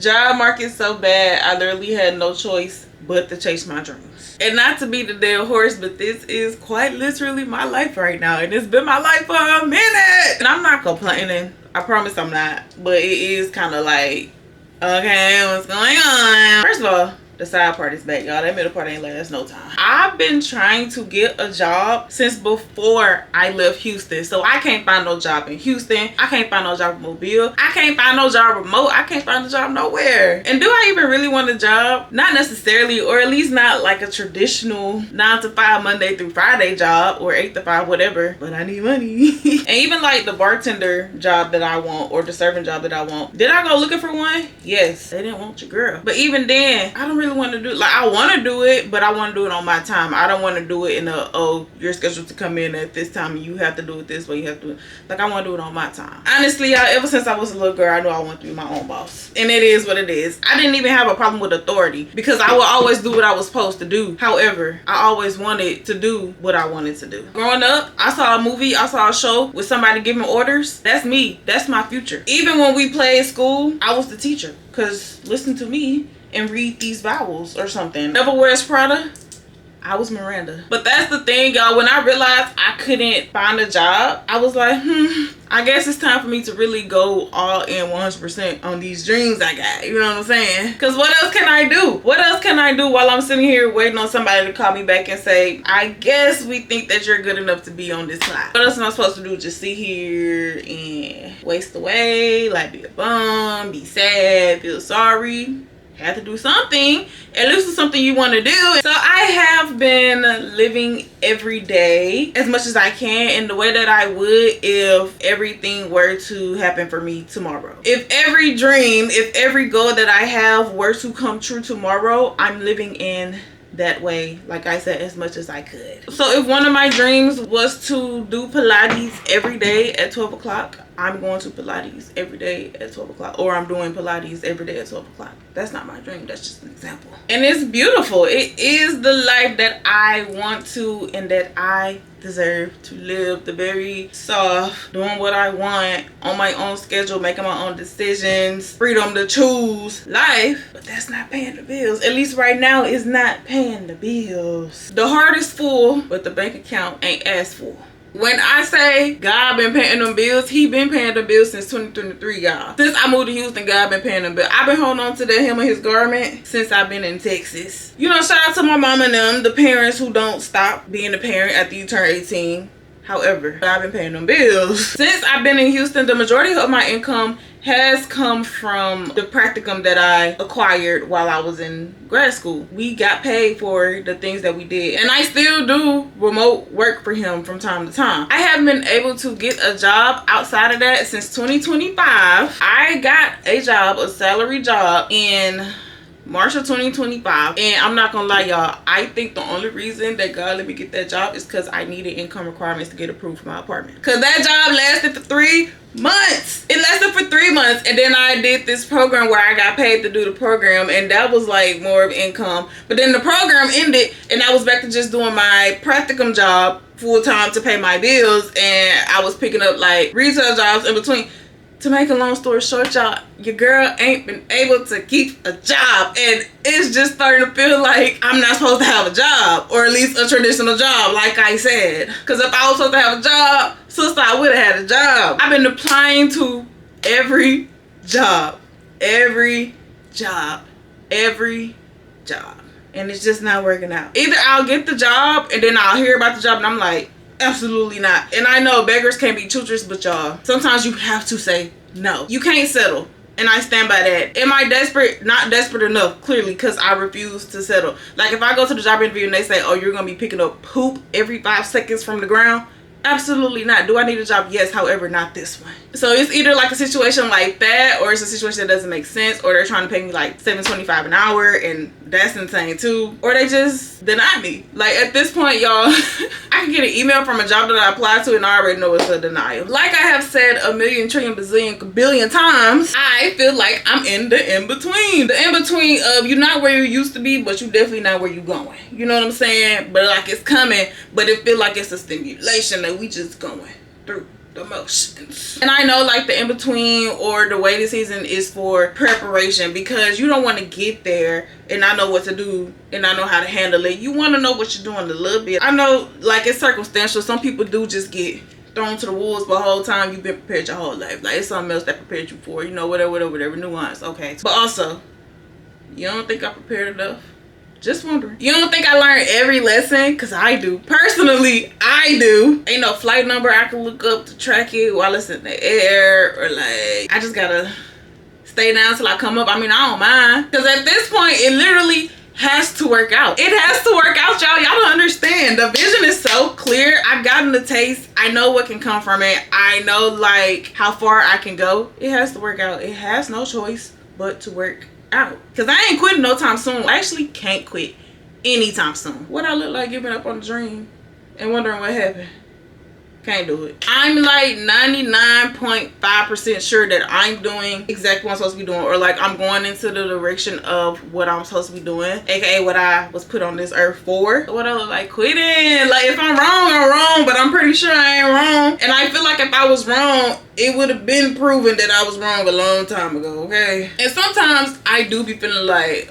Job market so bad, I literally had no choice but to chase my dreams. And not to be the dead horse, but this is quite literally my life right now. And it's been my life for a minute. And I'm not complaining. I promise I'm not. But it is kind of like, okay, what's going on? First of all, the side part is back, y'all. That middle part ain't last no time. I've been trying to get a job since before I left Houston. So I can't find no job in Houston. I can't find no job in Mobile. I can't find no job remote. I can't find a job nowhere. And do I even really want a job? Not necessarily, or at least not like a traditional 9 to 5 Monday through Friday job, or 8 to 5, whatever. But I need money. And even like the bartender job that I want, or the serving job that I want. Did I go looking for one? Yes. They didn't want your girl. But even then, I don't really want to do it. Like, I want to do it, but I want to do it on my time. I don't want to do it in a, oh, you're scheduled to come in at this time and you have to do it this way. You have to do it. Like, I want to do it on my time. Honestly, ever since I was a little girl, I knew I wanted to be my own boss. And it is what it is. I didn't even have a problem with authority because I would always do what I was supposed to do. However, I always wanted to do what I wanted to do. Growing up, I saw a movie, I saw a show with somebody giving orders. That's me. That's my future. Even when we played school, I was the teacher. Because listen to me and read these vowels or something. Never wears Prada. I was Miranda. But that's the thing, y'all. When I realized I couldn't find a job, I was like, I guess it's time for me to really go all in 100% on these dreams I got. You know what I'm saying? Because what else can I do? What else can I do while I'm sitting here waiting on somebody to call me back and say, I guess we think that you're good enough to be on this line. What else am I supposed to do? Just sit here and waste away, like be a bum, be sad, feel sorry? Have to do something. At least it's something you want to do. So I have been living every day as much as I can in the way that I would if everything were to happen for me tomorrow. If every dream, if every goal that I have were to come true tomorrow, I'm living in that way, like I said, as much as I could. So if one of my dreams was to do Pilates every day at 12 o'clock, I'm going to Pilates every day at 12 o'clock. Or I'm doing Pilates every day at 12 o'clock. That's not my dream. That's just an example. And it's beautiful. It is the life that I want to and that I deserve to live. The very soft, doing what I want on my own schedule, making my own decisions, freedom to choose life. But that's not paying the bills. At least right now, it's not paying the bills. The heart is full, but the bank account ain't as full. When I say God been paying them bills, he been paying the bills since 2023, y'all. Since I moved to Houston, God been paying them bills. I've been holding on to the hem of his garment since I've been in Texas. You know, shout out to my mom and them, the parents who don't stop being a parent after you turn 18. However, I've been paying them bills. Since I've been in Houston, the majority of my income has come from the practicum that I acquired while I was in grad school. We got paid for the things that we did. And I still do remote work for him from time to time. I haven't been able to get a job outside of that since 2025. I got a job, a salary job in March of 2025, and I'm not gonna lie, y'all, I think the only reason that God let me get that job is because I needed income requirements to get approved for my apartment. Because that job lasted for 3 months. It lasted for 3 months, and then I did this program where I got paid to do the program, and that was like more of income. But then the program ended, and I was back to just doing my practicum job full time to pay my bills, and I was picking up like retail jobs in between. To make a long story short, y'all, your girl ain't been able to keep a job, and it's just starting to feel like I'm not supposed to have a job, or at least a traditional job, like I said. Because if I was supposed to have a job, sister, I would have had a job. I've been applying to every job, and it's just not working out. Either I'll get the job, and then I'll hear about the job, and I'm like, absolutely not. And I know beggars can't be choosers, but y'all, sometimes you have to say no. You can't settle. And I stand by that. Am I desperate? Not desperate enough, clearly, because I refuse to settle. Like, if I go to the job interview and they say, oh, you're going to be picking up poop every 5 seconds from the ground, absolutely not. Do I need a job? Yes, however, not this one. So it's either like a situation like that, or it's a situation that doesn't make sense, or they're trying to pay me like $7.25 an hour, and that's insane too, or they just deny me. Like, at this point, y'all, I can get an email from a job that I applied to and I already know it's a denial. Like I have said a million trillion bazillion billion times, I feel like I'm in the in-between. The in-between of you're not where you used to be, but you definitely not where you going. You know what I'm saying? But like, it's coming, but it feel like it's a stimulation that we just going through. the motions. And I know like the in-between or the waiting season is for preparation, because you don't want to get there and I know what to do and I know how to handle it. You want to know what you're doing a little bit. I know like it's circumstantial. Some people do just get thrown to the wolves, but the whole time you've been prepared your whole life. Like it's something else that prepared you for, you know, whatever nuance. Okay, but also, you don't think I prepared enough? Just wondering. You don't think I learned every lesson? Because I do. Personally, I do. Ain't no flight number I can look up to track it while it's in the air, or like I just gotta stay down till I come up. I mean, I don't mind, because at this point it literally has to work out. It has to work out, y'all. Y'all don't understand. The vision is so clear. I've gotten the taste. I know what can come from it. I know like how far I can go. It has to work out. It has no choice but to work out, because I ain't quitting no time soon. I actually can't quit anytime soon. What I look like giving up on the dream and wondering what happened? Can't do it. I'm like 99.5% sure that I'm doing exactly what I'm supposed to be doing, or like I'm going into the direction of what I'm supposed to be doing, aka what I was put on this earth for. What I look like quitting? Like if I'm wrong, I'm wrong, but I'm pretty sure I ain't wrong. And I feel like if I was wrong, it would have been proven that I was wrong a long time ago, okay? And sometimes I do be feeling like,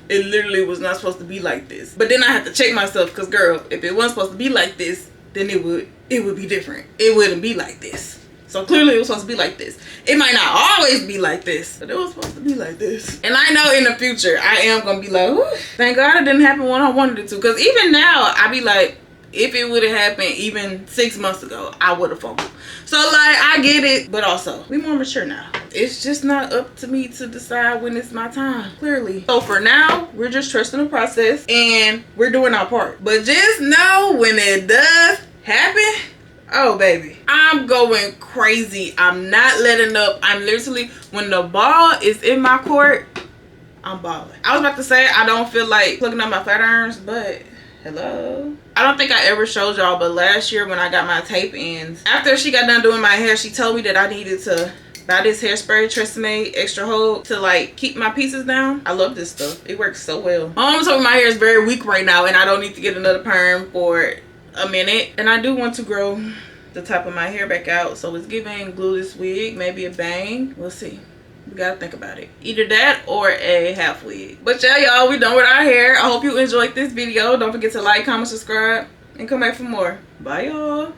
it literally was not supposed to be like this. But then I have to check myself, because girl, if it wasn't supposed to be like this, then it would be different. It wouldn't be like this. So clearly it was supposed to be like this. It might not always be like this, but it was supposed to be like this. And I know in the future I am gonna be like, whew, thank God it didn't happen when I wanted it to. Because even now I be like, if it would have happened even 6 months ago, I would have fumbled. So like I get it, but also we more mature now. It's just not up to me to decide when it's my time, clearly. So for now, we're just trusting the process and we're doing our part. But just know when it does happen, oh baby, I'm going crazy. I'm not letting up. I'm literally, when the ball is in my court, I'm balling. I was about to say I don't feel like plugging up my flat irons, but hello. I don't think I ever showed y'all, but last year when I got my tape ends, after she got done doing my hair, she told me that I needed to buy this hairspray, Tresemme Extra Hold, to like keep my pieces down. I love this stuff. It works so well. My mom told me my hair is very weak right now and I don't need to get another perm for a minute. And I do want to grow the top of my hair back out, so it's giving glueless wig, maybe a bang. We'll see. We gotta think about it. Either that or a half wig. But yeah, y'all, we done with our hair. I hope you enjoyed this video. Don't forget to like, comment, subscribe, and come back for more. Bye, y'all.